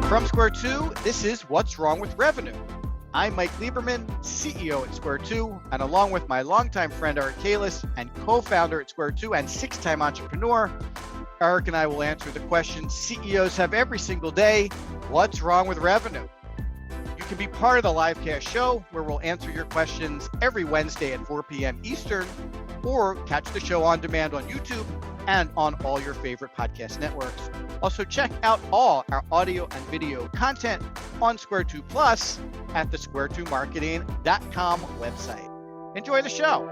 From Square 2, this is What's Wrong with Revenue. I'm Mike Lieberman, CEO at Square 2, and along with my longtime friend Eric Kalis and co-founder at Square 2 and six-time entrepreneur, Eric and I will answer the questions CEOs have every single day. What's wrong with revenue? You can be part of the live cast show where we'll answer your questions every Wednesday at 4 p.m. Eastern, or catch the show on demand on YouTube and on all your favorite podcast networks. Also, check out all our audio and video content on Square 2 Plus at the square2marketing.com website. Enjoy the show.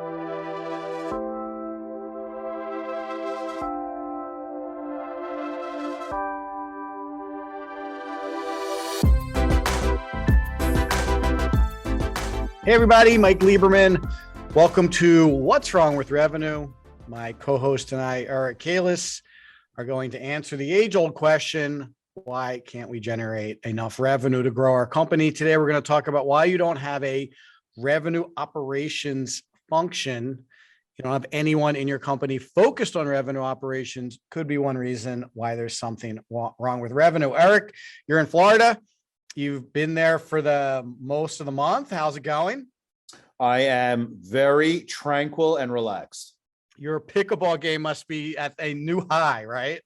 Hey everybody, Mike Lieberman. Welcome to What's Wrong with Revenue. My co-host and I, Eric Kalis, are going to answer the age-old question, why can't we generate enough revenue to grow our company? Today, we're going to talk about why you don't have a revenue operations function. You don't have anyone in your company focused on revenue operations. Could be one reason why there's something wrong with revenue. Eric, you're in Florida. You've been there for the most of the month. How's it going? I am very tranquil and relaxed. Your pickleball game must be at a new high, right?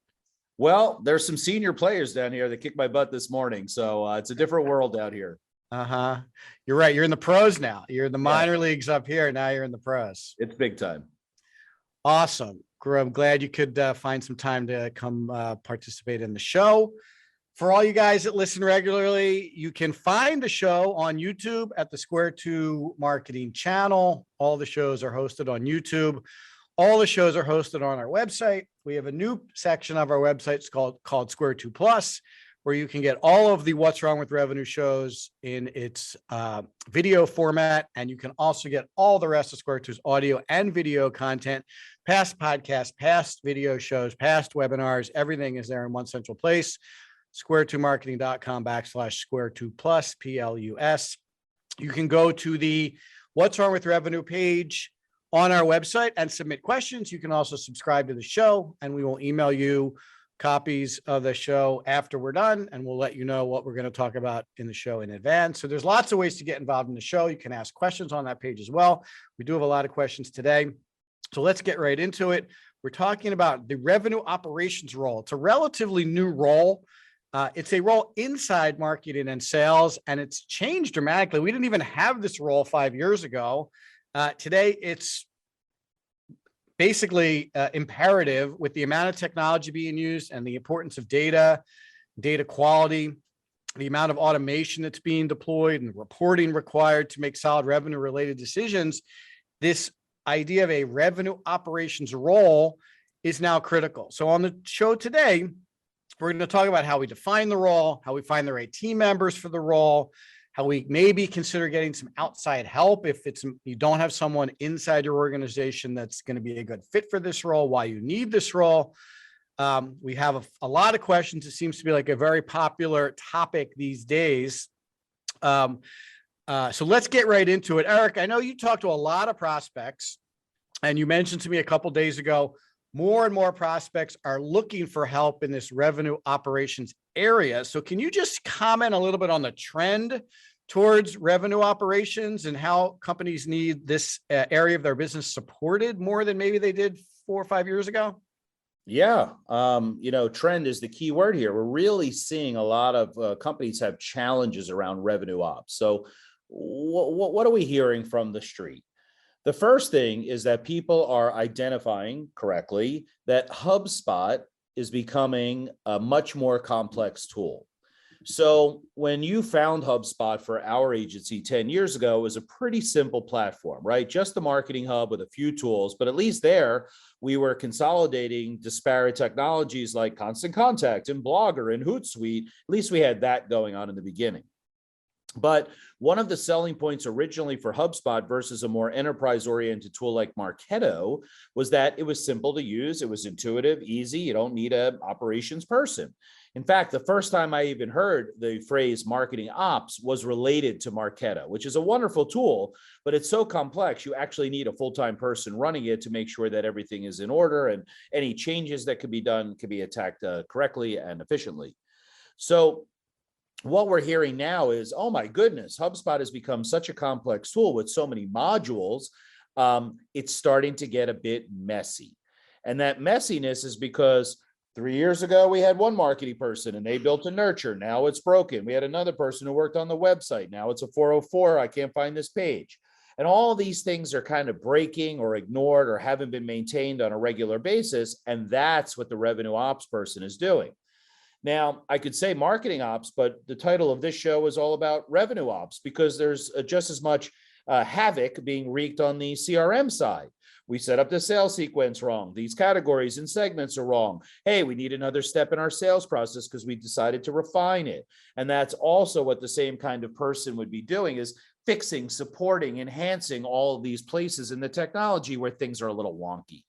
Well, there's some senior players down here that kicked my butt this morning. So it's a different world out here. You're right. You're in the pros now. You're in the minor leagues up here. Now you're in the pros. It's big time. Awesome. I'm glad you could find some time to come participate in the show. For all you guys that listen regularly, you can find the show on YouTube at the Square 2 Marketing channel. All the shows are hosted on YouTube. All the shows are hosted on our website. We have a new section of our website called Square 2 Plus, where you can get all of the What's Wrong with Revenue shows in its video format. And you can also get all the rest of Square 2's audio and video content, past podcasts, past video shows, past webinars. Everything is there in one central place. square2marketing.com/square2plus, PLUS. You can go to the What's Wrong with Revenue page on our website and submit questions. You can also subscribe to the show, and we will email you copies of the show after we're done, and we'll let you know what we're going to talk about in the show in advance. So there's lots of ways to get involved in the show. You can ask questions on that page as well. We do have a lot of questions today. So let's get right into it. We're talking about the revenue operations role. It's a relatively new role. It's a role inside marketing and sales, and it's changed dramatically. We didn't even have this role 5 years ago. Today, it's basically imperative with the amount of technology being used and the importance of data quality, the amount of automation that's being deployed and reporting required to make solid revenue-related decisions. This idea of a revenue operations role is now critical. So on the show today, we're going to talk about how we define the role, how we find the right team members for the role, how we maybe consider getting some outside help if you don't have someone inside your organization that's going to be a good fit for this role, why you need this role. We have a lot of questions. It seems to be like a very popular topic these days. So let's get right into it. Eric, I know you talked to a lot of prospects, and you mentioned to me a couple of days ago, more and more prospects are looking for help in this revenue operations area. So can you just comment a little bit on the trend towards revenue operations and how companies need this area of their business supported more than maybe they did 4 or 5 years ago? Yeah. Trend is the key word here. We're really seeing a lot of companies have challenges around revenue ops. So what are we hearing from the street? The first thing is that people are identifying correctly that HubSpot is becoming a much more complex tool. So when you found HubSpot for our agency 10 years ago, it was a pretty simple platform, right? Just the marketing hub with a few tools, but at least there we were consolidating disparate technologies like Constant Contact and Blogger and Hootsuite. At least we had that going on in the beginning. But one of the selling points originally for HubSpot versus a more enterprise-oriented tool like Marketo was that it was simple to use. It was intuitive, easy. You don't need an operations person. In fact, the first time I even heard the phrase marketing ops was related to Marketo, which is a wonderful tool, but it's so complex, you actually need a full-time person running it to make sure that everything is in order and any changes that could be done can be attacked correctly and efficiently. So what we're hearing now is, oh my goodness, HubSpot has become such a complex tool with so many modules. It's starting to get a bit messy. And that messiness is because 3 years ago, we had one marketing person and they built a nurture. Now it's broken. We had another person who worked on the website. Now it's a 404. I can't find this page. And all these things are kind of breaking or ignored or haven't been maintained on a regular basis. And that's what the revenue ops person is doing. Now, I could say marketing ops, but the title of this show is all about revenue ops because there's just as much havoc being wreaked on the CRM side. We set up the sales sequence wrong. These categories and segments are wrong. Hey, we need another step in our sales process because we decided to refine it. And that's also what the same kind of person would be doing, is fixing, supporting, enhancing all of these places in the technology where things are a little wonky.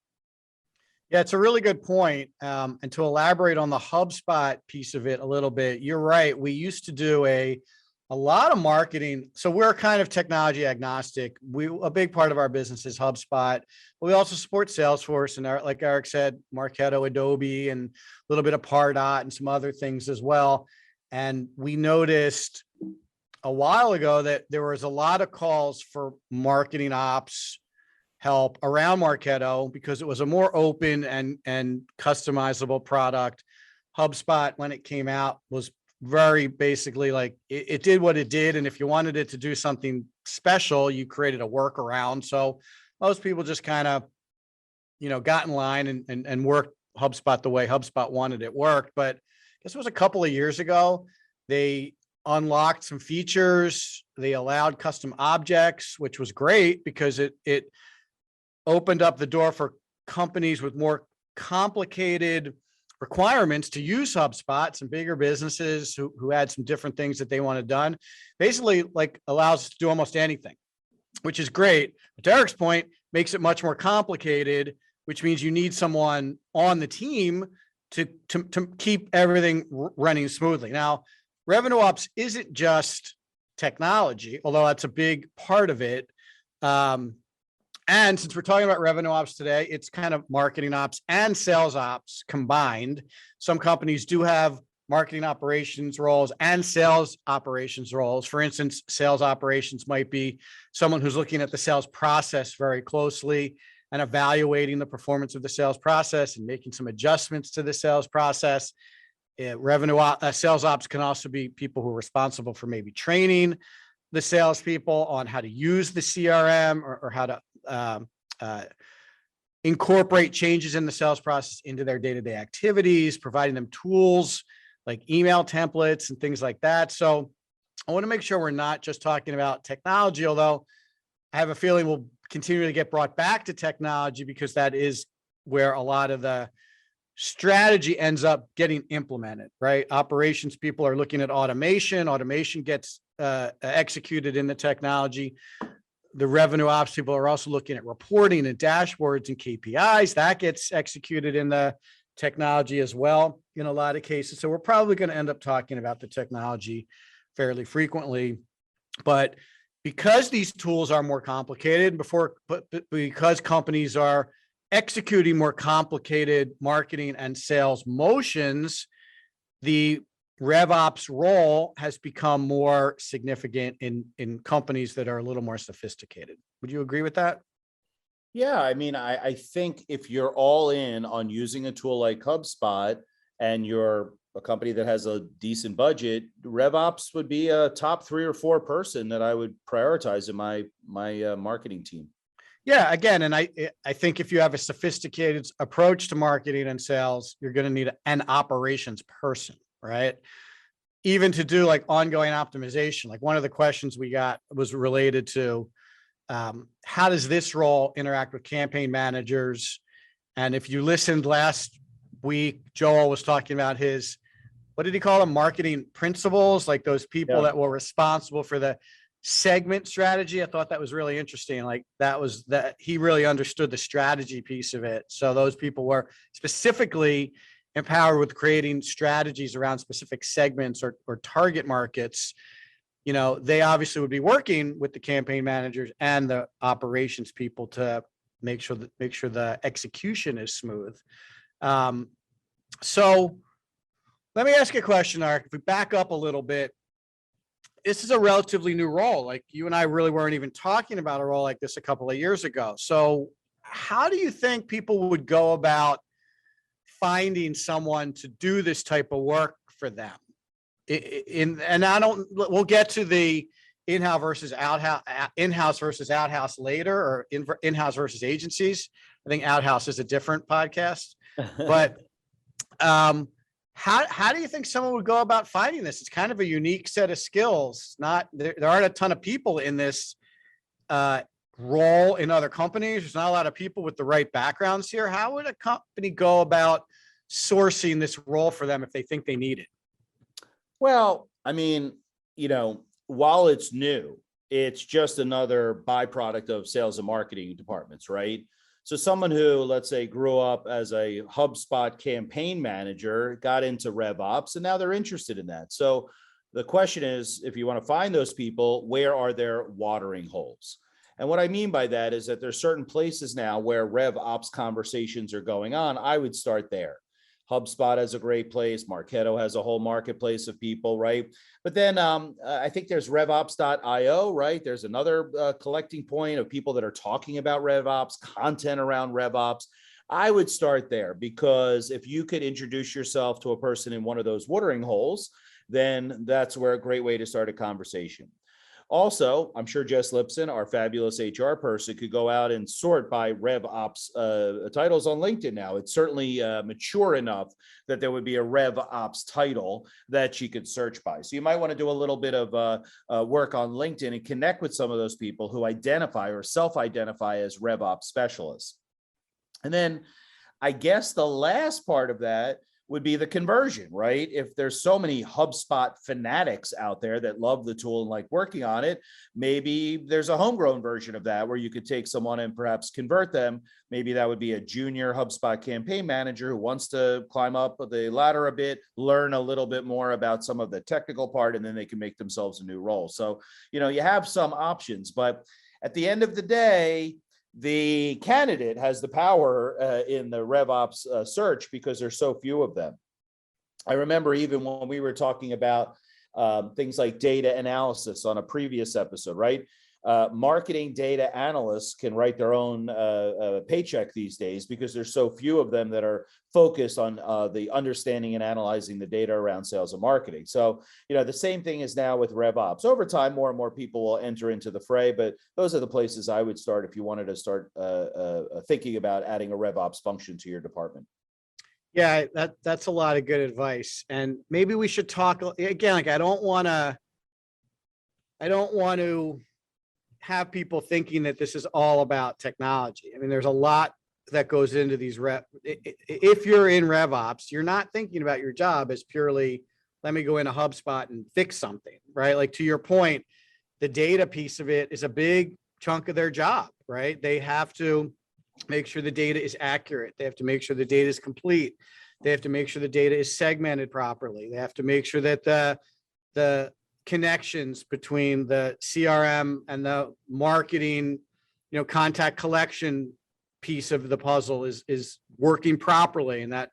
Yeah, it's a really good point. And to elaborate on the HubSpot piece of it a little bit, you're right. We used to do a lot of marketing. So we're kind of technology agnostic. A big part of our business is HubSpot, but we also support Salesforce and like Eric said, Marketo, Adobe, and a little bit of Pardot and some other things as well. And we noticed a while ago that there was a lot of calls for marketing ops help around Marketo because it was a more open and customizable product. HubSpot, when it came out, was very basically like it did what it did. And if you wanted it to do something special, you created a workaround. So most people just kind of, got in line and worked HubSpot the way HubSpot wanted it worked. But I guess it was a couple of years ago, they unlocked some features. They allowed custom objects, which was great because it opened up the door for companies with more complicated requirements to use HubSpot, some bigger businesses who had some different things that they wanted done. Basically, like allows us to do almost anything, which is great. But to Eric's point, makes it much more complicated, which means you need someone on the team to keep everything running smoothly. Now, revenue ops isn't just technology, although that's a big part of it. And since we're talking about revenue ops today, it's kind of marketing ops and sales ops combined. Some companies do have marketing operations roles and sales operations roles. For instance, sales operations might be someone who's looking at the sales process very closely and evaluating the performance of the sales process and making some adjustments to the sales process. Sales ops can also be people who are responsible for maybe training the salespeople on how to use the CRM or how to incorporate changes in the sales process into their day-to-day activities, providing them tools like email templates and things like that. So I want to make sure we're not just talking about technology, although I have a feeling we'll continue to get brought back to technology because that is where a lot of the strategy ends up getting implemented, right? Operations people are looking at automation. Automation gets executed in the technology. The revenue ops people are also looking at reporting and dashboards and KPIs. That gets executed in the technology as well in a lot of cases. So we're probably going to end up talking about the technology fairly frequently. But because these tools are more complicated, because companies are executing more complicated marketing and sales motions, the RevOps role has become more significant in companies that are a little more sophisticated. Would you agree with that? Yeah, I mean, I think if you're all in on using a tool like HubSpot and you're a company that has a decent budget, RevOps would be a top 3 or 4 person that I would prioritize in my marketing team. Yeah, again, and I think if you have a sophisticated approach to marketing and sales, you're going to need an operations person, right? Even to do like ongoing optimization. Like one of the questions we got was related to how does this role interact with campaign managers? And if you listened last week, Joel was talking about his, what did he call them? Marketing principles, like those people that were responsible for the segment strategy. I thought that was really interesting. Like that he really understood the strategy piece of it. So those people were specifically empowered with creating strategies around specific segments or target markets. They obviously would be working with the campaign managers and the operations people to make sure the execution is smooth. So let me ask you a question, Art. If we back up a little bit, this is a relatively new role. Like you and I really weren't even talking about a role like this a couple of years ago. So how do you think people would go about finding someone to do this type of work for them? And I don't, we'll get to the in-house versus outhouse later, or in-house versus agencies. I think outhouse is a different podcast, but how do you think someone would go about finding this? It's kind of a unique set of skills. Not there aren't a ton of people in this role in other companies. There's not a lot of people with the right backgrounds here. How would a company go about sourcing this role for them if they think they need it? Well, I mean, while it's new, it's just another byproduct of sales and marketing departments, right? So someone who, let's say, grew up as a HubSpot campaign manager, got into RevOps, and now they're interested in that. So the question is, if you want to find those people, where are their watering holes? And what I mean by that is that there's certain places now where RevOps conversations are going on. I would start there. HubSpot has a great place. Marketo has a whole marketplace of people, right? But then I think there's RevOps.io, right? There's another collecting point of people that are talking about RevOps, content around RevOps. I would start there, because if you could introduce yourself to a person in one of those watering holes, then that's where a great way to start a conversation. Also, I'm sure Jess Lipson, our fabulous HR person, could go out and sort by RevOps titles on LinkedIn now. It's certainly mature enough that there would be a RevOps title that she could search by. So you might want to do a little bit of work on LinkedIn and connect with some of those people who identify or self-identify as RevOps specialists. And then I guess the last part of that would be the conversion, right? If there's so many HubSpot fanatics out there that love the tool and like working on it, maybe there's a homegrown version of that where you could take someone and perhaps convert them. Maybe that would be a junior HubSpot campaign manager who wants to climb up the ladder a bit, learn a little bit more about some of the technical part, and then they can make themselves a new role. So, you have some options, but at the end of the day, the candidate has the power in the RevOps search, because there's so few of them. I remember even when we were talking about things like data analysis on a previous episode, right? Marketing data analysts can write their own paycheck these days, because there's so few of them that are focused on the understanding and analyzing the data around sales and marketing. So, the same thing is now with RevOps. Over time, more and more people will enter into the fray, but those are the places I would start if you wanted to start thinking about adding a RevOps function to your department. Yeah, that's a lot of good advice. And maybe we should talk again, like I don't want to have people thinking that this is all about technology. I mean, there's a lot that goes into these if you're in RevOps, you're not thinking about your job as purely, let me go into HubSpot and fix something, right? Like to your point, the data piece of it is a big chunk of their job, right? They have to make sure the data is accurate. They have to make sure the data is complete. They have to make sure the data is segmented properly. They have to make sure that the connections between the CRM and the marketing, contact collection piece of the puzzle is working properly, and that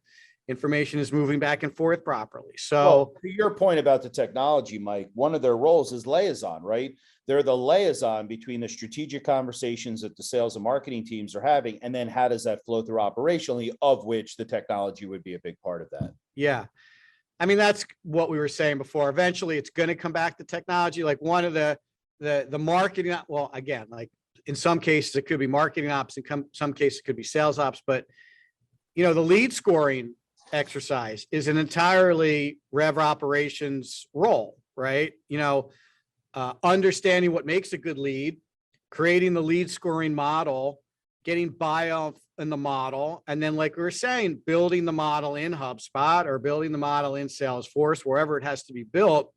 information is moving back and forth properly. So to your point about the technology, Mike, one of their roles is liaison, right? They're the liaison between the strategic conversations that the sales and marketing teams are having, and then how does that flow through operationally, of which the technology would be a big part of that. Yeah. I mean, that's what we were saying before. Eventually, it's going to come back to technology. Like one of the marketing, well, again, like in some cases, it could be marketing ops, in some cases, it could be sales ops. But, the lead scoring exercise is an entirely Rev operations role, right? Understanding what makes a good lead, creating the lead scoring model, getting buy-off in the model, and then, like we were saying, building the model in HubSpot or building the model in Salesforce, wherever it has to be built,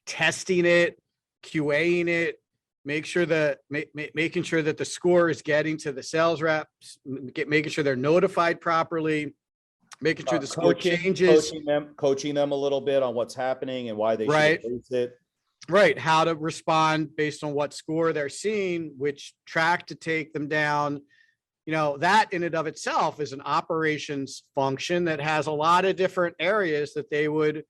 testing it, QAing it, making sure that the score is getting to the sales reps, making sure they're notified properly, making sure the score changes, coaching them a little bit on what's happening and why they should face it. Right. How to respond based on what score they're seeing, which track to take them down. That in and of itself is an operations function that has a lot of different areas that they would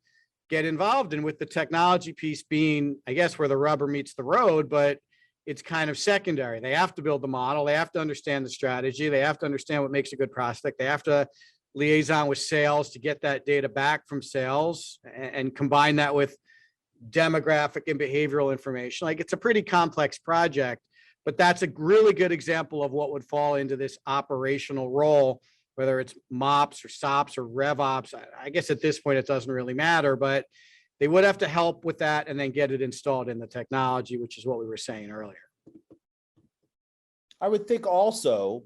get involved in, with the technology piece being, I guess, where the rubber meets the road, but it's kind of secondary. They have to build the model. They have to understand the strategy. They have to understand what makes a good prospect. They have to liaison with sales to get that data back from sales and combine that with demographic and behavioral information. Like, it's a pretty complex project, but that's a really good example of what would fall into this operational role, whether it's MOPS or SOPS or RevOps. I guess at this point, it doesn't really matter, but they would have to help with that and then get it installed in the technology, which is what we were saying earlier. I would think also,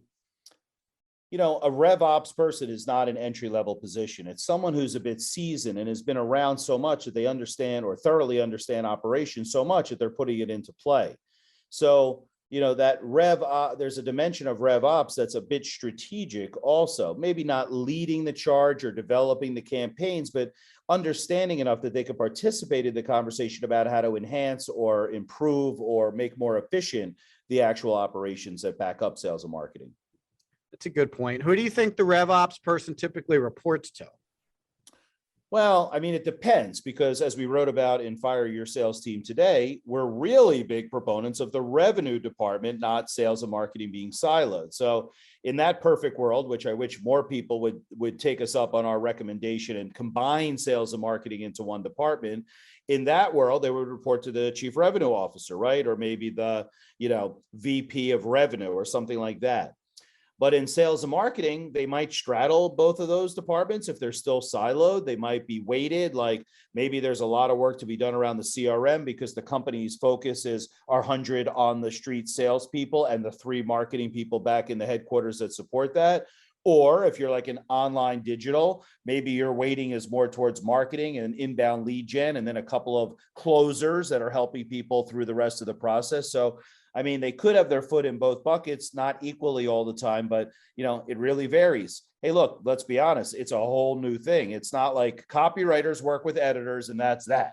a RevOps person is not an entry-level position. It's someone who's a bit seasoned and has been around so much that they understand or thoroughly understand operations so much that they're putting it into play. So, that there's a dimension of RevOps that's a bit strategic also, maybe not leading the charge or developing the campaigns, but understanding enough that they could participate in the conversation about how to enhance or improve or make more efficient the actual operations that back up sales and marketing. That's a good point. Who do you think the RevOps person typically reports to? Well, it depends, because as we wrote about in Fire Your Sales Team today, we're really big proponents of the revenue department, not sales and marketing being siloed. So in that perfect world, which I wish more people would take us up on our recommendation and combine sales and marketing into one department, in that world, they would report to the chief revenue officer, right? Or maybe the, VP of revenue or something like that. But in sales and marketing, they might straddle both of those departments. If they're still siloed, they might be weighted. Like, maybe there's a lot of work to be done around the CRM because the company's focus is our 100 on the street salespeople and the 3 marketing people back in the headquarters that support that. Or if you're like an online digital, maybe your weighting is more towards marketing and inbound lead gen, and then a couple of closers that are helping people through the rest of the process. So they could have their foot in both buckets, not equally all the time, but it really varies. Hey, look, let's be honest. It's a whole new thing. It's not like copywriters work with editors and that's that.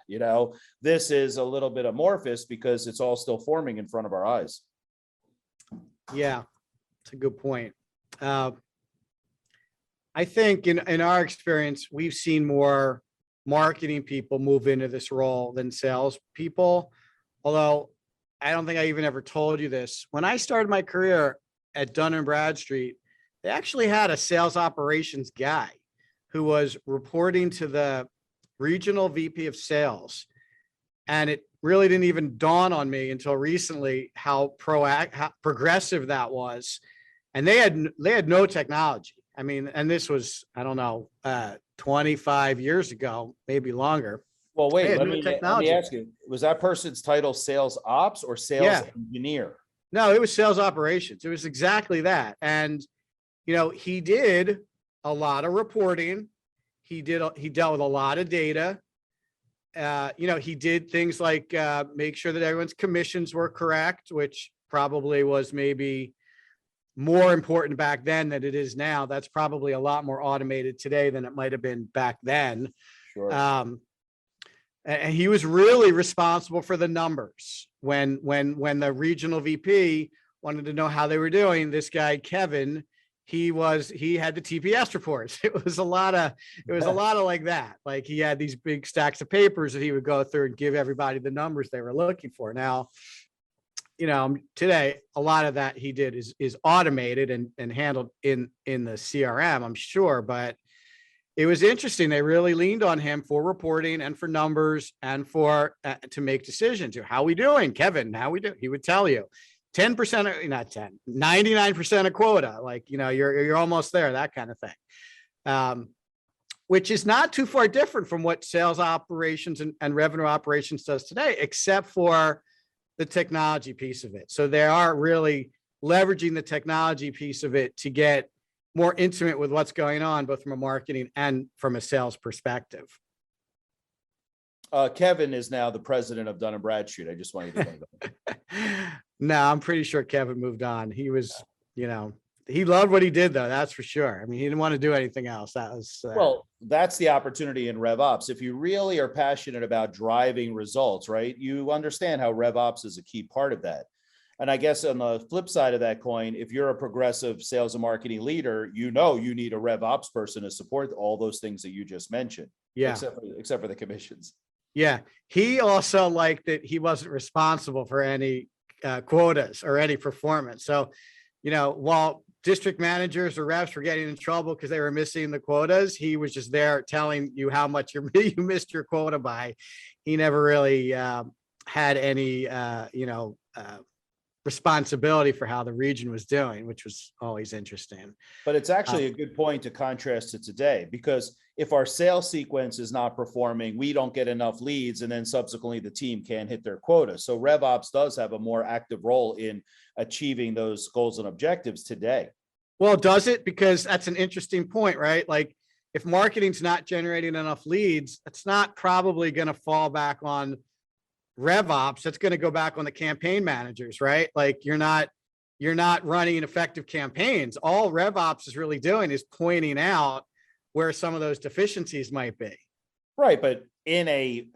This is a little bit amorphous because it's all still forming in front of our eyes. Yeah, it's a good point. I think in our experience, we've seen more marketing people move into this role than sales people. Although I don't think I even ever told you this. When I started my career at Dun & Bradstreet, they actually had a sales operations guy who was reporting to the regional VP of sales. And it really didn't even dawn on me until recently how progressive that was. And they had no technology. And this was, I don't know, 25 years ago, maybe longer. Well, wait, let me ask you, was that person's title sales ops or sales engineer? No, it was sales operations. It was exactly that. And, he did a lot of reporting. He dealt with a lot of data. He did things like make sure that everyone's commissions were correct, which probably was maybe more important back then than it is now. That's probably a lot more automated today than it might have been back then. Sure. And he was really responsible for the numbers. When the regional VP wanted to know how they were doing, this guy, Kevin, he had the TPS reports. It was a lot of like that. Like, he had these big stacks of papers that he would go through and give everybody the numbers they were looking for. Now, today, a lot of that he did is automated and handled in the CRM, I'm sure, but it was interesting. They really leaned on him for reporting and for numbers and for to make decisions. How we doing, Kevin? How we do? He would tell you 10%, not 10, 99% of quota. Like, you're almost there, that kind of thing. Which is not too far different from what sales operations and revenue operations does today, except for the technology piece of it. So they are really leveraging the technology piece of it to get more intimate with what's going on, both from a marketing and from a sales perspective. Kevin is now the president of Dun & Bradstreet. I just wanted to know that. No, I'm pretty sure Kevin moved on. He was, he loved what he did, though. That's for sure. He didn't want to do anything else. That was well, that's the opportunity in RevOps. If you really are passionate about driving results, right, you understand how RevOps is a key part of that. And I guess on the flip side of that coin, if you're a progressive sales and marketing leader, you know you need a rev ops person to support all those things that you just mentioned, Yeah. except for the commissions. Yeah. He also liked that he wasn't responsible for any quotas or any performance. So, while district managers or reps were getting in trouble because they were missing the quotas, he was just there telling you how much you missed your quota by. He never really had any, responsibility for how the region was doing, which was always interesting. But it's actually a good point to contrast to today, because if our sales sequence is not performing, we don't get enough leads, and then subsequently the team can't hit their quota. So RevOps does have a more active role in achieving those goals and objectives today. Well, does it? Because that's an interesting point, right? Like if marketing's not generating enough leads, it's not probably going to fall back on RevOps. That's going to go back on the campaign managers, right? Like you're not running effective campaigns. All RevOps is really doing is pointing out where some of those deficiencies might be. Right. But in a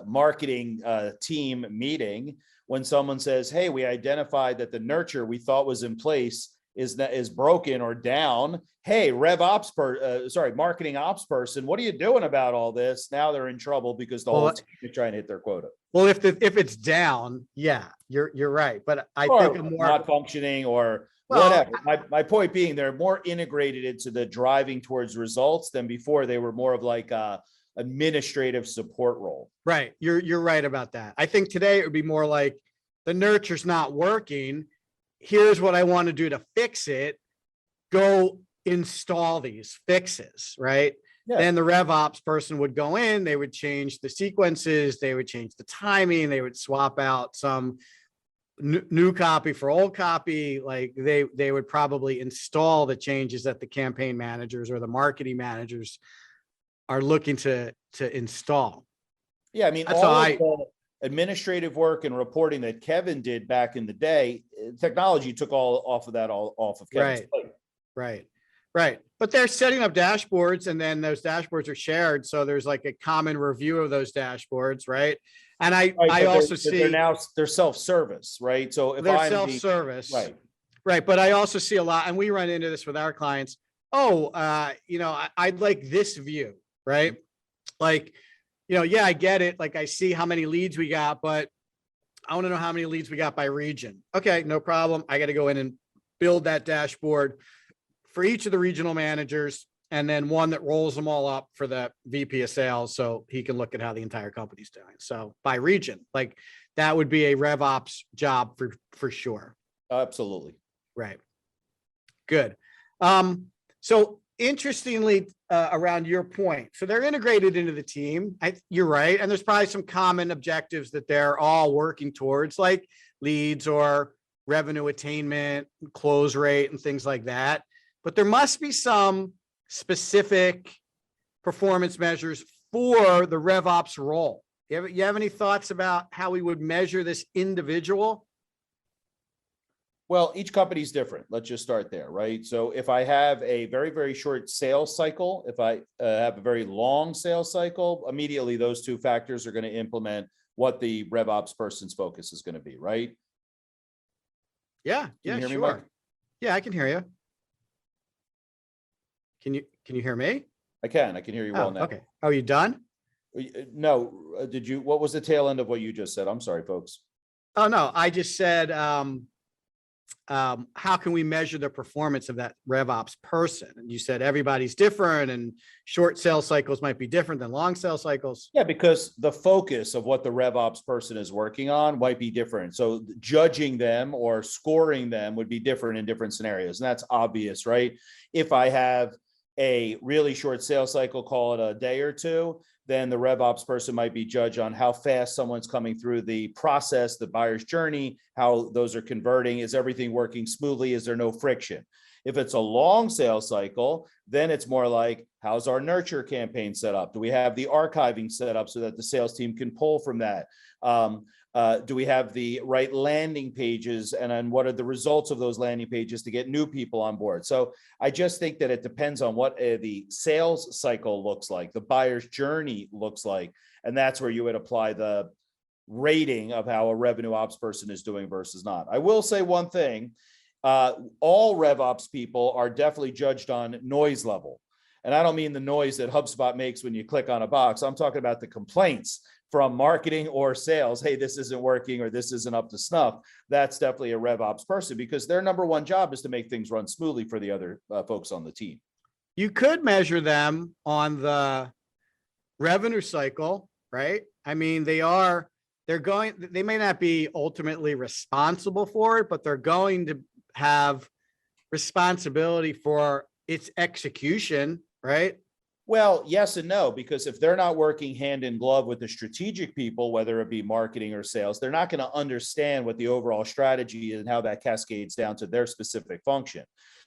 marketing team meeting, when someone says, hey, we identified that the nurture we thought was in place is broken or down. Hey, marketing ops person, what are you doing about all this? Now they're in trouble because the whole team is trying to hit their quota. Well, if it's down, yeah, you're right. But I think more not functioning or whatever. My point being, they're more integrated into the driving towards results than before. They were more of like a administrative support role. Right. You're right about that. I think today it would be more like the nurture's not working. Here's what I want to do to fix it. Go install these fixes, right? Yeah. Then the RevOps person would go in, they would change the sequences, they would change the timing, they would swap out some new copy for old copy. Like they would probably install the changes that the campaign managers or the marketing managers are looking to install. Yeah, I mean, that's all the administrative work and reporting that Kevin did back in the day, technology took all off of Kevin's plate. Right. But they're setting up dashboards, and then those dashboards are shared. So there's like a common review of those dashboards, right? And I also see they're self-service, right? So if they're self-service, right. But I also see a lot, and we run into this with our clients. I'd like this view, right? Like, yeah, I get it. Like I see how many leads we got, but I want to know how many leads we got by region. Okay, no problem. I got to go in and build that dashboard for each of the regional managers, and then one that rolls them all up for the VP of sales so he can look at how the entire company's doing. So by region, like that would be a RevOps job for sure. Absolutely. Right. Good. So interestingly, around your point, so they're integrated into the team. You're right. And there's probably some common objectives that they're all working towards, like leads or revenue attainment, close rate, and things like that. But there must be some specific performance measures for the RevOps role. You have any thoughts about how we would measure this individual? Well, each company is different. Let's just start there, right? So if I have a very, very short sales cycle, if I have a very long sales cycle, immediately those two factors are going to implement what the RevOps person's focus is going to be, right? Yeah, sure. Me, Mike? Yeah, I can hear you. Can you hear me? I can hear you well now. Okay. Oh, you done? No. What was the tail end of what you just said? I'm sorry, folks. Oh, no, I just said, how can we measure the performance of that RevOps person? And you said everybody's different and short sales cycles might be different than long sales cycles. Yeah, because the focus of what the RevOps person is working on might be different. So judging them or scoring them would be different in different scenarios. And that's obvious, right? If I have a really short sales cycle, call it a day or two, then the RevOps person might be judged on how fast someone's coming through the process, the buyer's journey, how those are converting. Is everything working smoothly? Is there no friction? If it's a long sales cycle, then it's more like, how's our nurture campaign set up? Do we have the archiving set up so that the sales team can pull from that? Do we have the right landing pages? And then what are the results of those landing pages to get new people on board? So I just think that it depends on what the sales cycle looks like, the buyer's journey looks like. And that's where you would apply the rating of how a revenue ops person is doing versus not. I will say one thing. All rev ops people are definitely judged on noise level. And I don't mean the noise that HubSpot makes when you click on a box. I'm talking about the complaints from marketing or sales. Hey, this isn't working or this isn't up to snuff. That's definitely a rev ops person because their number one job is to make things run smoothly for the other folks on the team. You could measure them on the revenue cycle, right? I mean, they may not be ultimately responsible for it, but they're going to have responsibility for its execution, right? Well, yes and no, because if they're not working hand in glove with the strategic people, whether it be marketing or sales, they're not going to understand what the overall strategy is and how that cascades down to their specific function.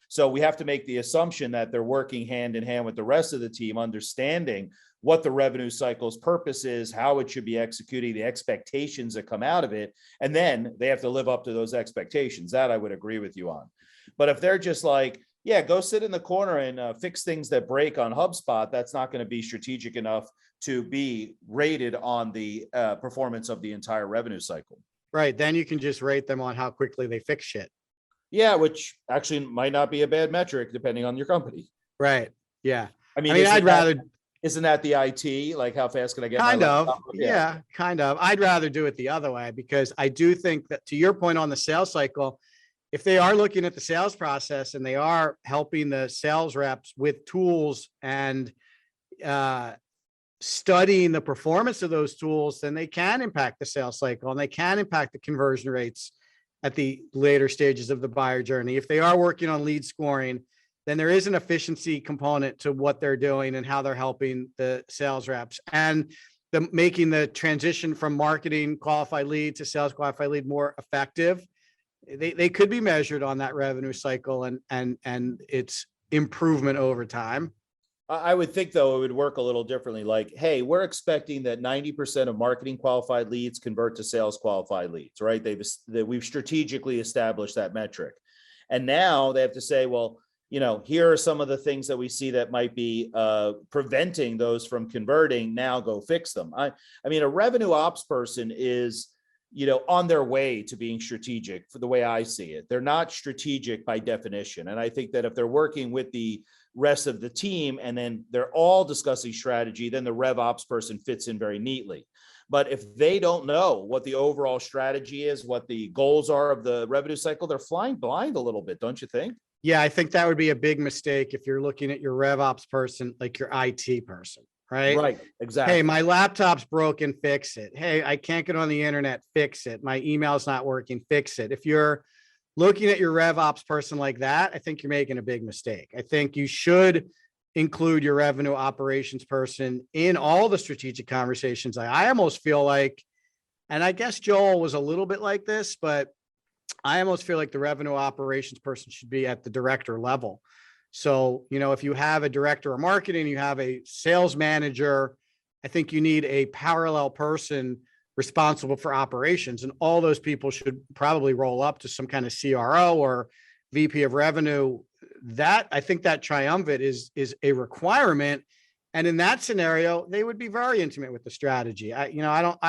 So we have to make the assumption that they're working hand in hand with the rest of the team, understanding what the revenue cycle's purpose is, how it should be executing, the expectations that come out of it. And then they have to live up to those expectations. That I would agree with you on. But if they're just like, yeah, go sit in the corner and fix things that break on HubSpot, that's not going to be strategic enough to be rated on the performance of the entire revenue cycle. Right. Then you can just rate them on how quickly they fix shit. Yeah, which actually might not be a bad metric depending on your company. Right. Yeah. I mean, isn't that the IT? Like, how fast can I get kind my of? laptop? Yeah, kind of. I'd rather do it the other way because I do think that, to your point on the sales cycle, if they are looking at the sales process and they are helping the sales reps with tools and studying the performance of those tools, then they can impact the sales cycle and they can impact the conversion rates at the later stages of the buyer journey. If they are working on lead scoring, then there is an efficiency component to what they're doing and how they're helping the sales reps, and making the transition from marketing qualified lead to sales qualified lead more effective. They could be measured on that revenue cycle and its improvement over time. I would think, though, it would work a little differently. Like, hey, we're expecting that 90% of marketing qualified leads convert to sales qualified leads, right? We've strategically established that metric. And now they have to say, well, here are some of the things that we see that might be preventing those from converting. Now go fix them. I mean, a revenue ops person is, on their way to being strategic, for the way I see it. They're not strategic by definition. And I think that if they're working with the rest of the team and then they're all discussing strategy, then the rev ops person fits in very neatly. But if they don't know what the overall strategy is, what the goals are of the revenue cycle, they're flying blind a little bit, don't you think? Yeah, I think that would be a big mistake if you're looking at your rev ops person, like your IT person, right? Right, exactly. Hey, my laptop's broken, fix it. Hey, I can't get on the internet, fix it. My email's not working, fix it. If you're looking at your rev ops person like that, I think you're making a big mistake. I think you should include your revenue operations person in all the strategic conversations. I almost feel like, and I guess Joel was a little bit like this, but I almost feel like the revenue operations person should be at the director level. So, if you have a director of marketing, you have a sales manager, I think you need a parallel person responsible for operations. And all those people should probably roll up to some kind of CRO or VP of revenue. That, I think, that triumvirate is a requirement. And in that scenario, they would be very intimate with the strategy. I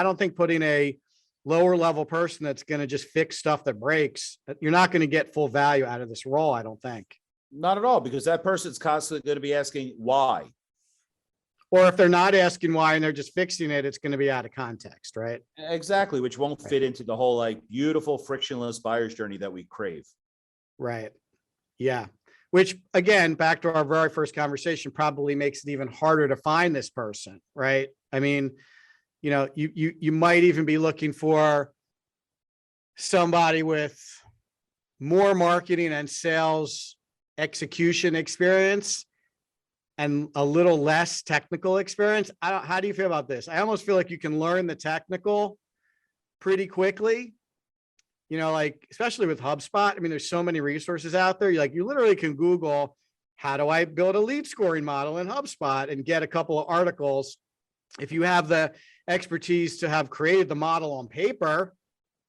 don't think putting a lower level person that's going to just fix stuff that breaks, you're not going to get full value out of this role, I don't think. Not at all, because that person's constantly going to be asking why. Or if they're not asking why and they're just fixing it, it's going to be out of context, right? Exactly, which won't fit into the whole beautiful frictionless buyer's journey that we crave. Right. Yeah. Which, again, back to our very first conversation, probably makes it even harder to find this person, right? I mean, you might even be looking for somebody with more marketing and sales execution experience and a little less technical experience. How do you feel about this? I almost feel like you can learn the technical pretty quickly, especially with HubSpot. I mean, there's so many resources out there. You literally can Google, how do I build a lead scoring model in HubSpot, and get a couple of articles. If you have the expertise to have created the model on paper,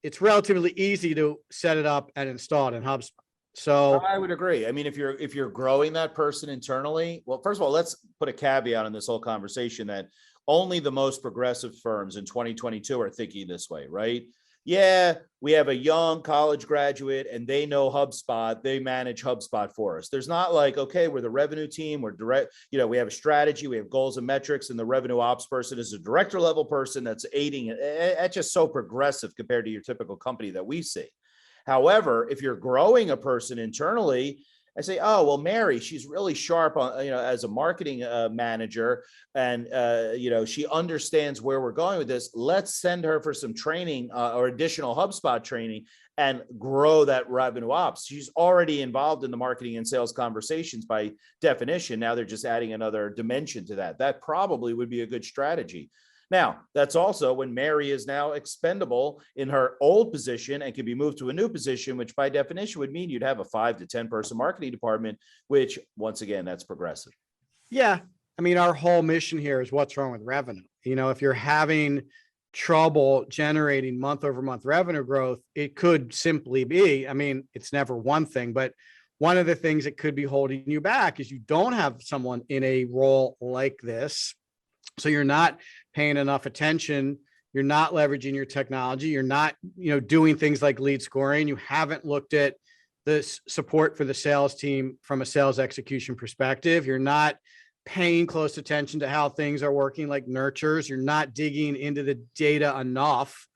it's relatively easy to set it up and install it in HubSpot. So I would agree. I mean, if you're growing that person internally, well, first of all, let's put a caveat on this whole conversation that only the most progressive firms in 2022 are thinking this way, right? Yeah, we have a young college graduate and they know HubSpot. They manage HubSpot for us. There's not like, okay, we're the revenue team. We're direct, we have a strategy, we have goals and metrics, and the revenue ops person is a director level person that's aiding. That's just so progressive compared to your typical company that we see. However, if you're growing a person internally, I say, oh, well, Mary, she's really sharp on, as a marketing manager, and, she understands where we're going with this. Let's send her for some training or additional HubSpot training and grow that revenue ops. She's already involved in the marketing and sales conversations by definition. Now they're just adding another dimension to that. That probably would be a good strategy. Now, that's also when Mary is now expendable in her old position and can be moved to a new position, which by definition would mean you'd have a 5 to 10 person marketing department, which once again, that's progressive. Yeah. I mean, our whole mission here is what's wrong with revenue. If you're having trouble generating month over month revenue growth, it could simply be, it's never one thing, but one of the things that could be holding you back is you don't have someone in a role like this. So you're not paying enough attention. You're not leveraging your technology. You're not, doing things like lead scoring. You haven't looked at the support for the sales team from a sales execution perspective. You're not paying close attention to how things are working like nurtures. You're not digging into the data enough,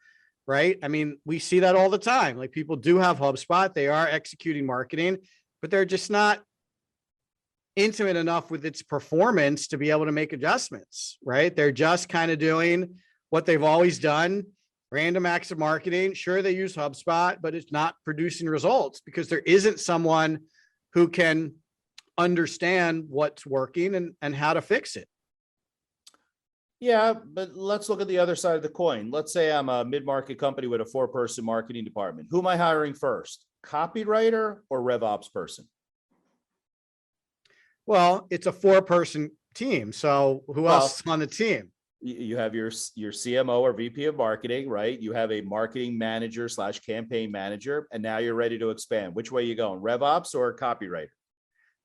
right? We see that all the time. Like people do have HubSpot. They are executing marketing, but they're just not intimate enough with its performance to be able to make adjustments, right? They're just kind of doing what they've always done, random acts of marketing. Sure, they use HubSpot, but it's not producing results because there isn't someone who can understand what's working and how to fix it. Yeah, but let's look at the other side of the coin. Let's say I'm a mid-market company with a 4-person marketing department. Who am I hiring first? Copywriter or RevOps person? Well, it's a 4-person team. So who else is on the team? You have your CMO or VP of marketing, right? You have a marketing manager / campaign manager, and now you're ready to expand. Which way are you going, RevOps or copywriter?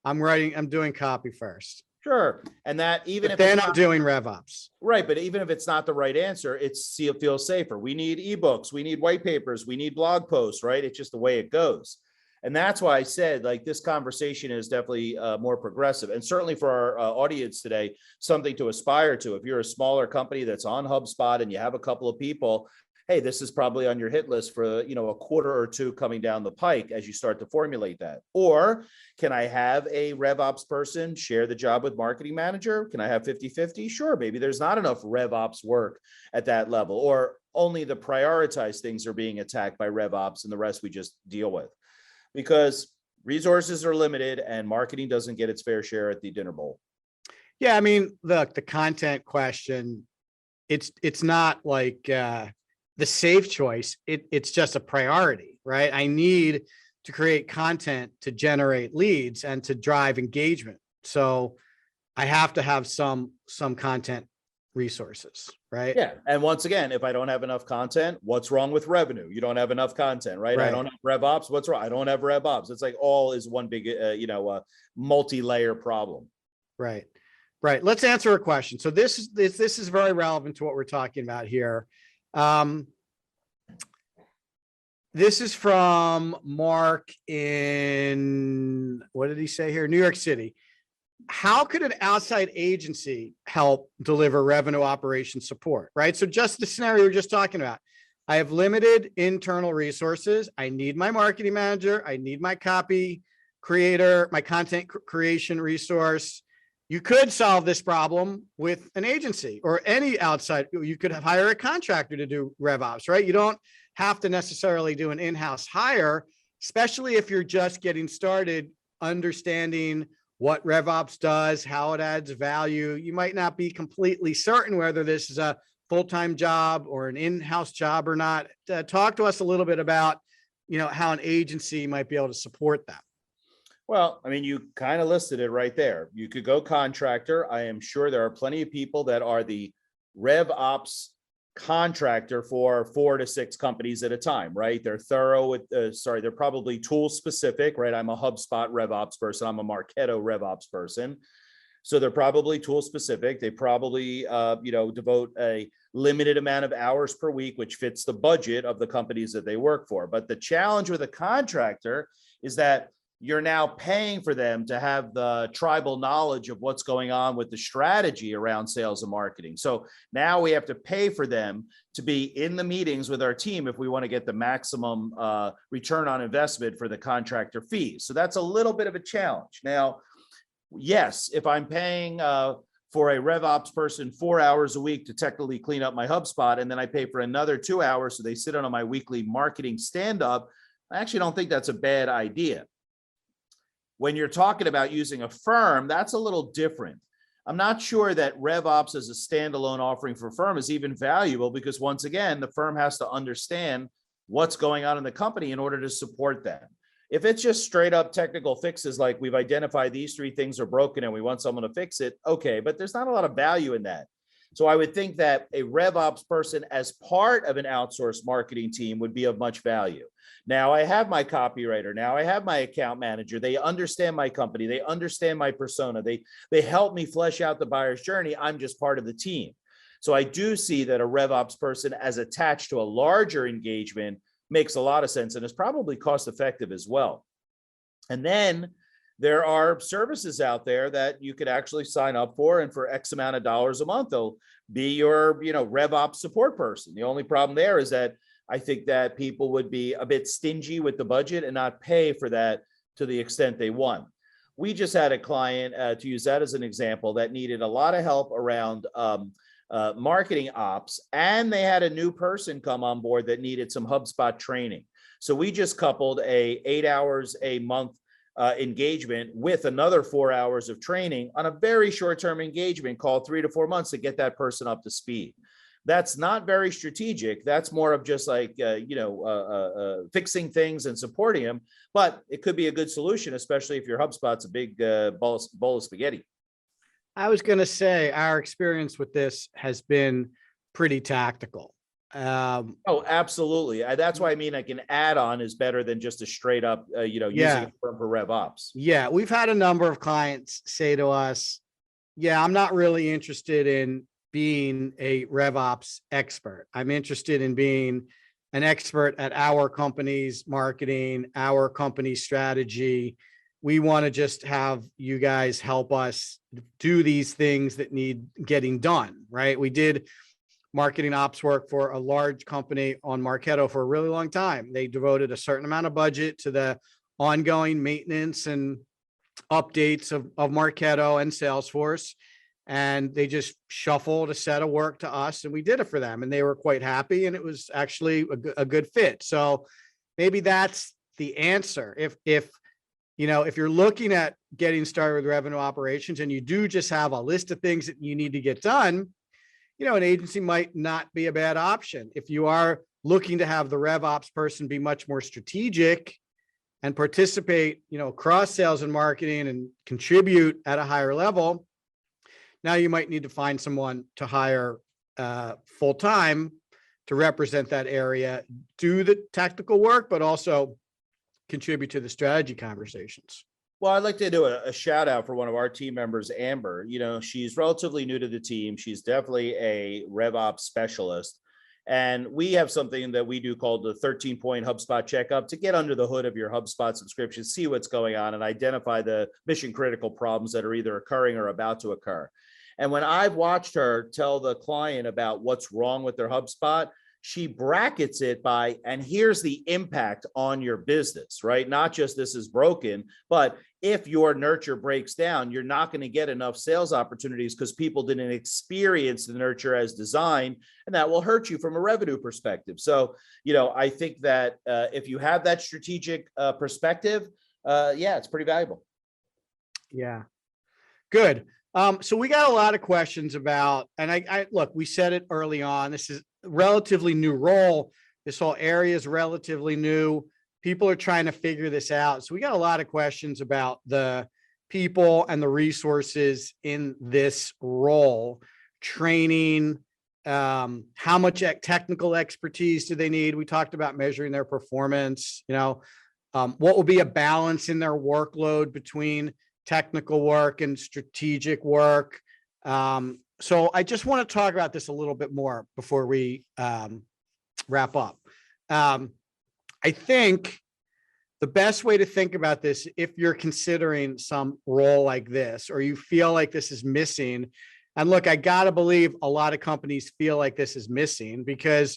I'm doing copy first. Sure. And that even if then I'm doing RevOps. Right. But even if it's not the right answer, it feels safer. We need ebooks, we need white papers, we need blog posts, right? It's just the way it goes. And that's why I said, like, this conversation is definitely more progressive, and certainly for our audience today, something to aspire to. If you're a smaller company that's on HubSpot and you have a couple of people, hey, this is probably on your hit list for, a quarter or two coming down the pike as you start to formulate that. Or can I have a RevOps person share the job with marketing manager? Can I have 50-50? Sure. Maybe there's not enough RevOps work at that level, or only the prioritized things are being attacked by RevOps and the rest we just deal with. Because resources are limited and marketing doesn't get its fair share at the dinner bowl. Yeah, the content question, it's not like the safe choice. It's just a priority, right? I need to create content to generate leads and to drive engagement. So I have to have some content resources, right? Yeah. And once again, if I don't have enough content, what's wrong with revenue? You don't have enough content, right? I don't have RevOps. What's wrong? I don't have RevOps. It's like all is one big, multi-layer problem. Right. Let's answer a question. So this is very relevant to what we're talking about here. This is from Mark in, what did he say here? New York City. How could an outside agency help deliver revenue operations support, right? So just the scenario we're just talking about. I have limited internal resources. I need my marketing manager. I need my copy creator, my content creation resource. You could solve this problem with an agency or any outside. You could hire a contractor to do RevOps, right? You don't have to necessarily do an in-house hire, especially if you're just getting started understanding what RevOps does, how it adds value. You might not be completely certain whether this is a full-time job or an in-house job or not. Talk to us a little bit about, how an agency might be able to support that. Well, you kind of listed it right there. You could go contractor. I am sure there are plenty of people that are the RevOps contractor for 4 to 6 companies at a time, right? They're thorough with, they're probably tool specific, right? I'm a HubSpot RevOps person. I'm a Marketo RevOps person. So they're probably tool specific. They probably, devote a limited amount of hours per week, which fits the budget of the companies that they work for. But the challenge with a contractor is that you're now paying for them to have the tribal knowledge of what's going on with the strategy around sales and marketing. So now we have to pay for them to be in the meetings with our team if we want to get the maximum return on investment for the contractor fees. So that's a little bit of a challenge. Now, yes, if I'm paying for a RevOps person 4 hours a week to technically clean up my HubSpot, and then I pay for another 2 hours so they sit on my weekly marketing stand-up, I actually don't think that's a bad idea. When you're talking about using a firm, that's a little different. I'm not sure that RevOps as a standalone offering for a firm is even valuable, because once again, the firm has to understand what's going on in the company in order to support them. If it's just straight up technical fixes, like we've identified these 3 things are broken and we want someone to fix it, okay, but there's not a lot of value in that. So I would think that a RevOps person as part of an outsourced marketing team would be of much value. Now I have my copywriter. Now I have my account manager. They understand my company. They understand my persona. They help me flesh out the buyer's journey. I'm just part of the team. So I do see that a RevOps person as attached to a larger engagement makes a lot of sense and is probably cost effective as well. And then there are services out there that you could actually sign up for, and for X amount of dollars a month, they'll be your, RevOps support person. The only problem there is that I think that people would be a bit stingy with the budget and not pay for that to the extent they want. We just had a client, to use that as an example, that needed a lot of help around marketing ops, and they had a new person come on board that needed some HubSpot training. So we just coupled a 8 hours a month engagement with another 4 hours of training on a very short-term engagement called 3 to 4 months to get that person up to speed. That's not very strategic. That's more of just like, fixing things and supporting them, but it could be a good solution, especially if your HubSpot's a big bowl of spaghetti. I was going to say our experience with this has been pretty tactical. Oh, absolutely. That's why I mean, like an add-on is better than just a straight up, using it for RevOps. Yeah. We've had a number of clients say to us, yeah, I'm not really interested in being a RevOps expert. I'm interested in being an expert at our company's marketing, our company's strategy. We want to just have you guys help us do these things that need getting done, right? We did marketing ops work for a large company on Marketo for a really long time. They devoted a certain amount of budget to the ongoing maintenance and updates of Marketo and Salesforce. And they just shuffled a set of work to us, and we did it for them, and they were quite happy, and it was actually a good fit. So maybe that's the answer. If you're looking at getting started with revenue operations and you do just have a list of things that you need to get done, an agency might not be a bad option. If you are looking to have the RevOps person be much more strategic and participate, across sales and marketing and contribute at a higher level, now you might need to find someone to hire full-time to represent that area, do the technical work, but also contribute to the strategy conversations. Well, I'd like to do a shout out for one of our team members, Amber. She's relatively new to the team. She's definitely a RevOps specialist. And we have something that we do called the 13-point HubSpot checkup to get under the hood of your HubSpot subscription, see what's going on, and identify the mission critical problems that are either occurring or about to occur. And when I've watched her tell the client about what's wrong with their HubSpot, she brackets it by, and here's the impact on your business, right? Not just this is broken, but if your nurture breaks down, you're not going to get enough sales opportunities because people didn't experience the nurture as designed, and that will hurt you from a revenue perspective. So, I think that if you have that strategic perspective, it's pretty valuable. Yeah, good. So we got a lot of questions about, and I look, we said it early on, this is a relatively new role. This whole area is relatively new. People are trying to figure this out. So we got a lot of questions about the people and the resources in this role, training, how much technical expertise do they need? We talked about measuring their performance, what will be a balance in their workload between technical work and strategic work. So I just want to talk about this a little bit more before we wrap up. I think the best way to think about this, if you're considering some role like this, or you feel like this is missing, and look, I gotta believe a lot of companies feel like this is missing, because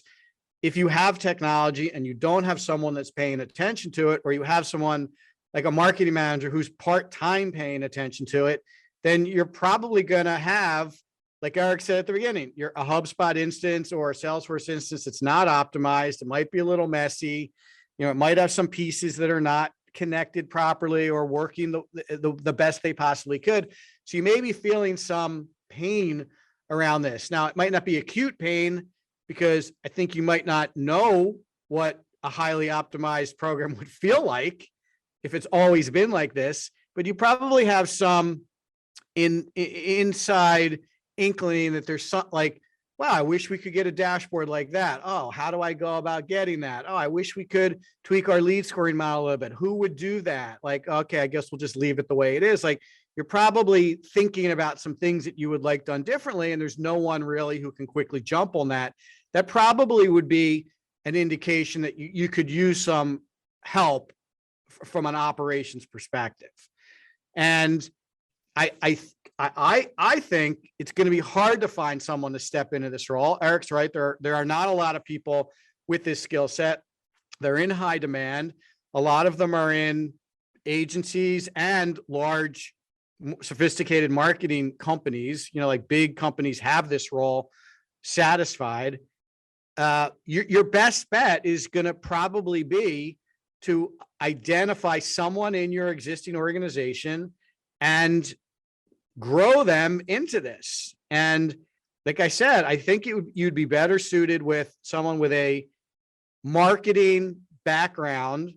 if you have technology and you don't have someone that's paying attention to it, or you have someone like a marketing manager who's part-time paying attention to it, then you're probably gonna have, like Eric said at the beginning, you're a HubSpot instance or a Salesforce instance that's not optimized. It might be a little messy. It might have some pieces that are not connected properly or working the best they possibly could. So you may be feeling some pain around this. Now, it might not be acute pain, because I think you might not know what a highly optimized program would feel like if it's always been like this, but you probably have some inside inkling that there's some, like, wow, I wish we could get a dashboard like that. Oh, how do I go about getting that? Oh, I wish we could tweak our lead scoring model a little bit. Who would do that? Like, okay, I guess we'll just leave it the way it is. Like, you're probably thinking about some things that you would like done differently, and there's no one really who can quickly jump on that. That probably would be an indication that you could use some help from an operations perspective. And I think it's going to be hard to find someone to step into this role. Eric's right. There are not a lot of people with this skill set. They're in high demand. A lot of them are in agencies and large, sophisticated marketing companies. Like big companies have this role satisfied. Your best bet is going to probably be to identify someone in your existing organization and grow them into this. And like I said, I think you'd be better suited with someone with a marketing background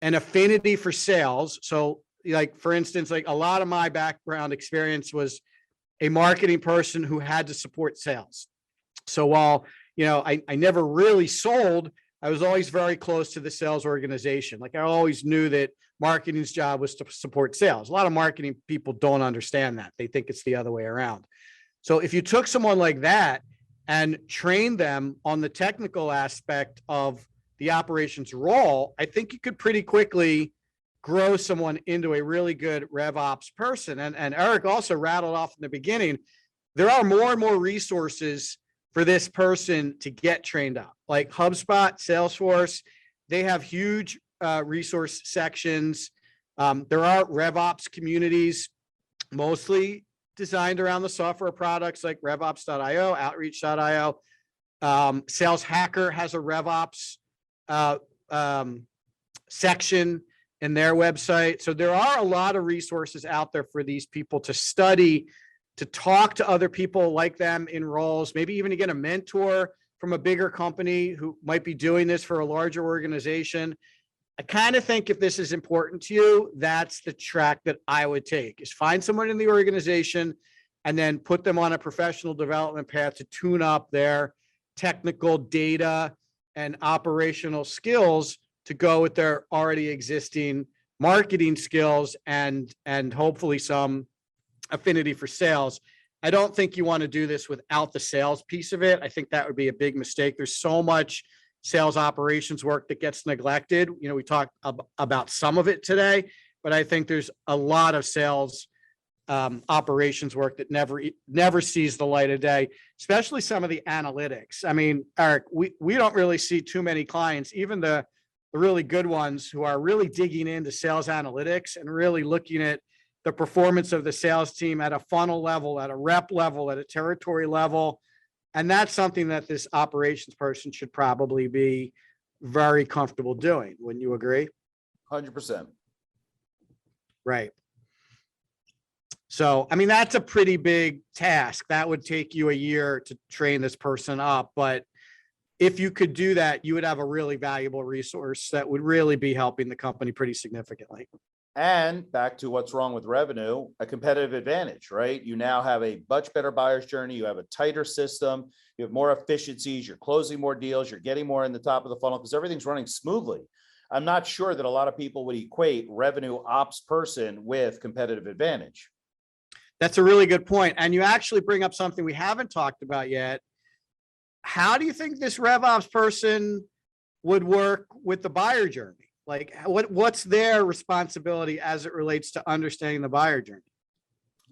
and affinity for sales. So like, for instance, like a lot of my background experience was a marketing person who had to support sales. So while, I never really sold, I was always very close to the sales organization. Like, I always knew that marketing's job was to support sales. A lot of marketing people don't understand that. They think it's the other way around. So if you took someone like that and trained them on the technical aspect of the operations role, I think you could pretty quickly grow someone into a really good RevOps person. And Eric also rattled off in the beginning, there are more and more resources for this person to get trained up. Like HubSpot, Salesforce, they have huge resource sections. There are RevOps communities, mostly designed around the software products like RevOps.io, Outreach.io. Sales Hacker has a RevOps section in their website. So there are a lot of resources out there for these people to study, to talk to other people like them in roles, maybe even to get a mentor from a bigger company who might be doing this for a larger organization. I kind of think if this is important to you, that's the track that I would take, is find someone in the organization and then put them on a professional development path to tune up their technical data and operational skills to go with their already existing marketing skills and hopefully some affinity for sales. I don't think you want to do this without the sales piece of it. I think that would be a big mistake. There's so much sales operations work that gets neglected. We talked about some of it today, but I think there's a lot of sales operations work that never sees the light of day, especially some of the analytics. I mean, Eric, we don't really see too many clients, even the really good ones, who are really digging into sales analytics and really looking at the performance of the sales team at a funnel level, at a rep level, at a territory level. And that's something that this operations person should probably be very comfortable doing. Wouldn't you agree? 100%. Right. So, I mean, that's a pretty big task. That would take you a year to train this person up. But if you could do that, you would have a really valuable resource that would really be helping the company pretty significantly. And back to what's wrong with revenue, a competitive advantage, right? You now have a much better buyer's journey. You have a tighter system. You have more efficiencies. You're closing more deals. You're getting more in the top of the funnel because everything's running smoothly. I'm not sure that a lot of people would equate revenue ops person with competitive advantage. That's a really good point. And you actually bring up something we haven't talked about yet. How do you think this RevOps person would work with the buyer journey? Like what's their responsibility as it relates to understanding the buyer journey?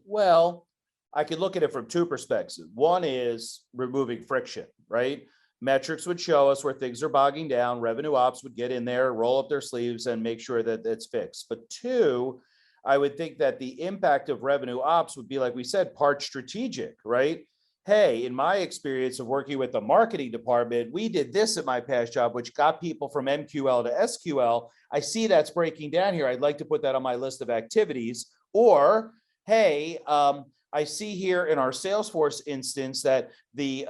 Well, I could look at it from two perspectives. One is removing friction, right? Metrics would show us where things are bogging down. Revenue ops would get in there, roll up their sleeves and make sure that it's fixed. But two, I would think that the impact of revenue ops would be, like we said, part strategic, right? Hey, in my experience of working with the marketing department, we did this at my past job, which got people from MQL to SQL. I see that's breaking down here. I'd like to put that on my list of activities. Or, hey, I see here in our Salesforce instance that the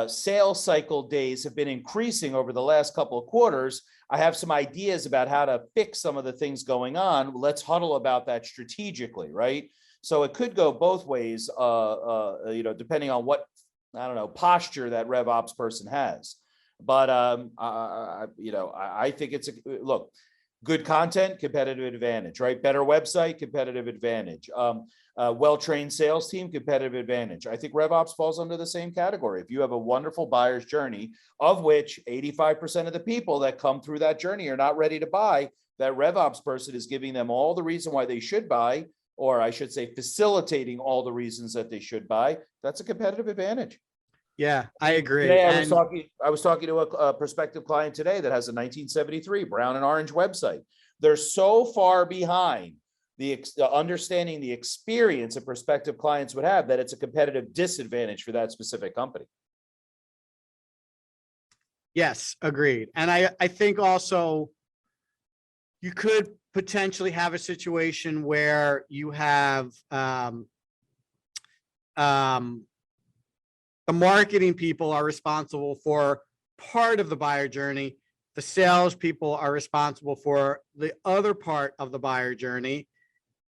sales cycle days have been increasing over the last couple of quarters. I have some ideas about how to fix some of the things going on. Let's huddle about that strategically, right? So it could go both ways, depending on what, I don't know, posture that RevOps person has. But I think it's look, good content, competitive advantage, right? Better website, competitive advantage. Well-trained sales team, competitive advantage. I think RevOps falls under the same category. If you have a wonderful buyer's journey, of which 85% of the people that come through that journey are not ready to buy, that RevOps person is giving them all the reason why they should buy, or I should say facilitating all the reasons that they should buy. That's a competitive advantage. Yeah, I agree. Today, I was talking to a prospective client today that has a 1973 brown and orange website. They're so far behind the understanding the experience that prospective clients would have that it's a competitive disadvantage for that specific company. Yes, agreed. And I think also you could potentially have a situation where you have the marketing people are responsible for part of the buyer journey. The sales people are responsible for the other part of the buyer journey.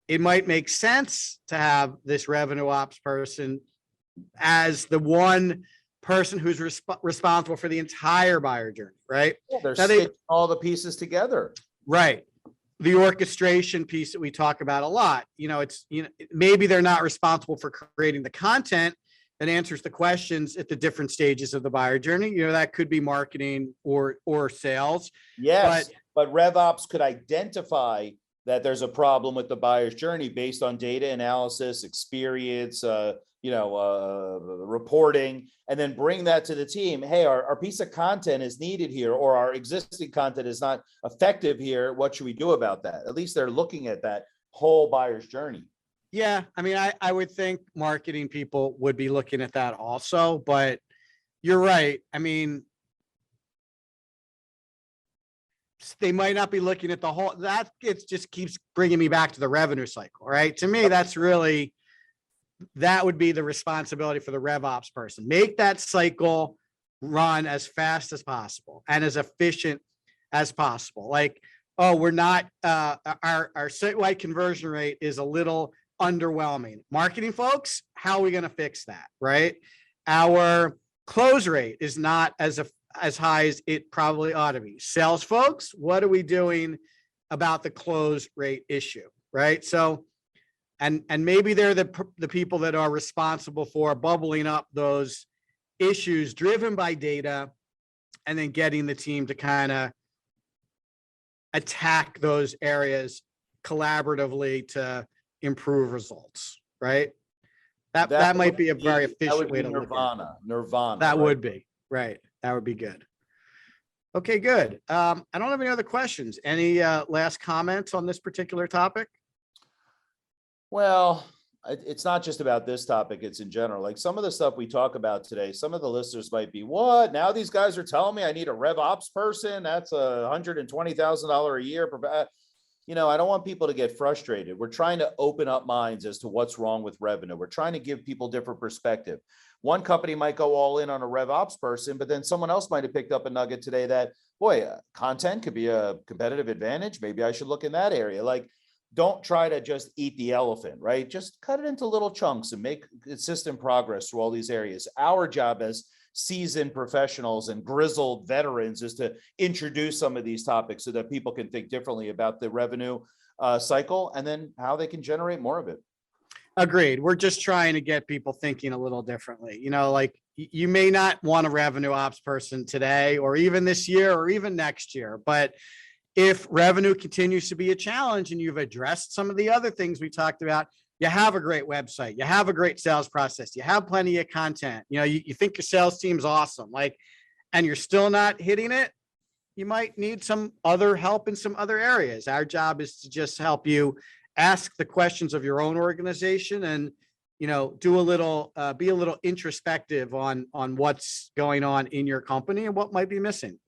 It might make sense to have this revenue ops person as the one person who's responsible for the entire buyer journey, right? Yeah, they're stitching all the pieces together. Right. The orchestration piece that we talk about a lot, it's, maybe they're not responsible for creating the content that answers the questions at the different stages of the buyer journey. That could be marketing or sales. Yes, but RevOps could identify that there's a problem with the buyer's journey based on data analysis, experience, reporting, and then bring that to the team. Hey, our piece of content is needed here, or our existing content is not effective here. What should we do about that? At least they're looking at that whole buyer's journey. Yeah, I mean, I would think marketing people would be looking at that also, but you're right. I mean, they might not be looking at the whole, that it just keeps bringing me back to the revenue cycle, right? To me, that would be the responsibility for the RevOps person. Make that cycle run as fast as possible and as efficient as possible. Like, oh, we're not, our site-wide conversion rate is a little underwhelming. Marketing folks, how are we going to fix that, right? Our close rate is not as high as it probably ought to be. Sales folks, what are we doing about the close rate issue, right? So, and maybe they're the people that are responsible for bubbling up those issues driven by data and then getting the team to kind of attack those areas collaboratively to improve results, right? That might be a very efficient way to look at it. Nirvana. That would be, right. That would be good. Okay, good. I don't have any other questions. Any last comments on this particular topic? Well, it's not just about this topic, it's in general. Like some of the stuff we talk about today, some of the listeners might be, what? Now these guys are telling me I need a RevOps person? That's $120,000 a year. I don't want people to get frustrated. We're trying to open up minds as to what's wrong with revenue. We're trying to give people different perspective. One company might go all in on a RevOps person, but then someone else might have picked up a nugget today that, boy, content could be a competitive advantage. Maybe I should look in that area. Like, don't try to just eat the elephant, right? Just cut it into little chunks and make consistent progress through all these areas. Our job as seasoned professionals and grizzled veterans is to introduce some of these topics so that people can think differently about the revenue cycle and then how they can generate more of it. Agreed. We're just trying to get people thinking a little differently. Like you may not want a revenue ops person today or even this year or even next year, but if revenue continues to be a challenge and you've addressed some of the other things we talked about, you have a great website, you have a great sales process, you have plenty of content, you think your sales team's awesome, and you're still not hitting it, you might need some other help in some other areas. Our job is to just help you ask the questions of your own organization and, do a little, be a little introspective on what's going on in your company and what might be missing.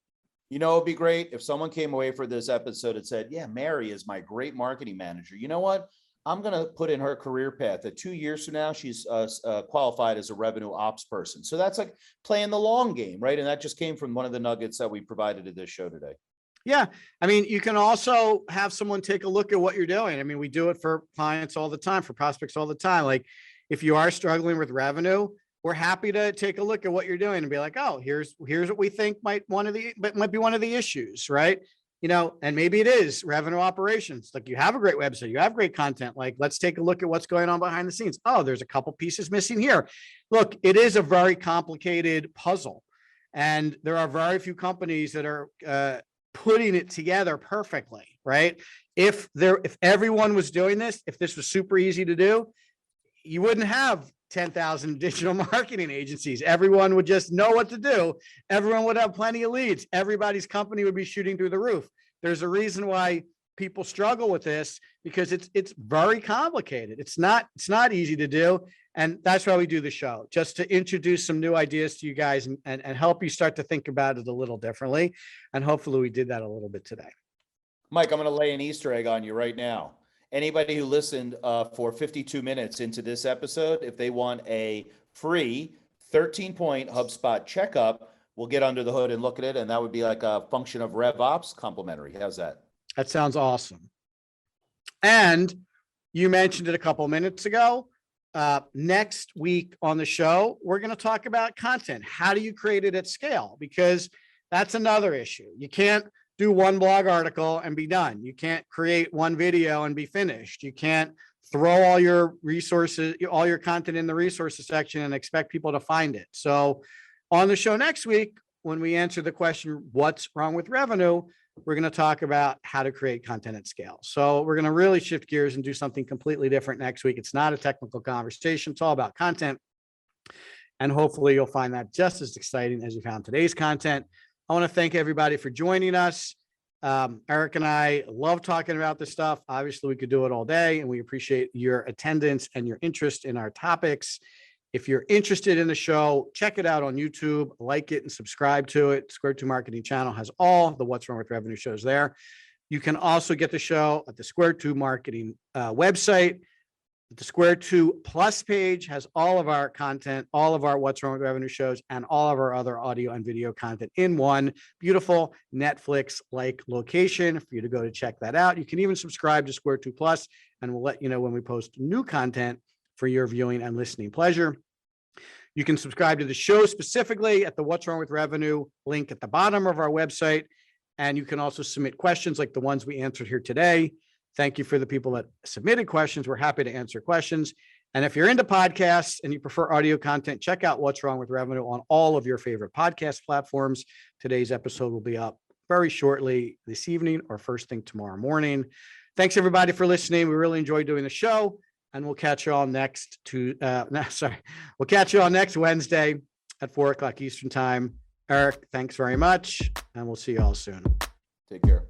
It'd be great if someone came away for this episode and said, yeah, Mary is my great marketing manager. You know what? I'm going to put in her career path that 2 years from now, she's qualified as a revenue ops person. So that's like playing the long game, right? And that just came from one of the nuggets that we provided to this show today. Yeah. You can also have someone take a look at what you're doing. We do it for clients all the time, for prospects all the time. Like if you are struggling with revenue, we're happy to take a look at what you're doing and be like, oh, here's what we think might be one of the issues, right? And maybe it is revenue operations. Like you have a great website, you have great content. Like, let's take a look at what's going on behind the scenes. Oh, there's a couple pieces missing here. Look, it is a very complicated puzzle. And there are very few companies that are putting it together perfectly, right? If everyone was doing this, if this was super easy to do, you wouldn't have 10,000 digital marketing agencies. Everyone would just know what to do. Everyone would have plenty of leads. Everybody's company would be shooting through the roof. There's a reason why people struggle with this, because it's very complicated. It's not easy to do. And that's why we do the show, just to introduce some new ideas to you guys and help you start to think about it a little differently. And hopefully we did that a little bit today. Mike, I'm going to lay an Easter egg on you right now. Anybody who listened for 52 minutes into this episode, if they want a free 13-point HubSpot checkup, we'll get under the hood and look at it. And that would be like a function of RevOps complimentary. How's that? That sounds awesome. And you mentioned it a couple of minutes ago. Next week on the show, we're going to talk about content. How do you create it at scale? Because that's another issue. You can't do one blog article and be done. You can't create one video and be finished. You can't throw all your resources, all your content in the resources section and expect people to find it. So on the show next week, when we answer the question, what's wrong with revenue, we're going to talk about how to create content at scale. So we're going to really shift gears and do something completely different next week. It's not a technical conversation. It's all about content. And hopefully you'll find that just as exciting as you found today's content. I want to thank everybody for joining us. Eric and I love talking about this stuff. Obviously, we could do it all day, and we appreciate your attendance and your interest in our topics. If you're interested in the show, check it out on YouTube, like it and subscribe to it. Square Two Marketing channel has all the What's Wrong with Revenue shows there. You can also get the show at the Square Two Marketing website. The Square Two Plus page has all of our content, all of our What's Wrong with Revenue shows, and all of our other audio and video content in one beautiful Netflix-like location for you to go to check that out. You can even subscribe to Square Two Plus, and we'll let you know when we post new content for your viewing and listening pleasure. You can subscribe to the show specifically at the What's Wrong with Revenue link at the bottom of our website. And you can also submit questions like the ones we answered here today. Thank you for the people that submitted questions. We're happy to answer questions. And if you're into podcasts and you prefer audio content, check out What's Wrong with Revenue on all of your favorite podcast platforms. Today's episode will be up very shortly this evening or first thing tomorrow morning. Thanks everybody for listening. We really enjoyed doing the show, and we'll catch you all next Wednesday at 4:00 Eastern time. Eric, thanks very much. And we'll see you all soon. Take care.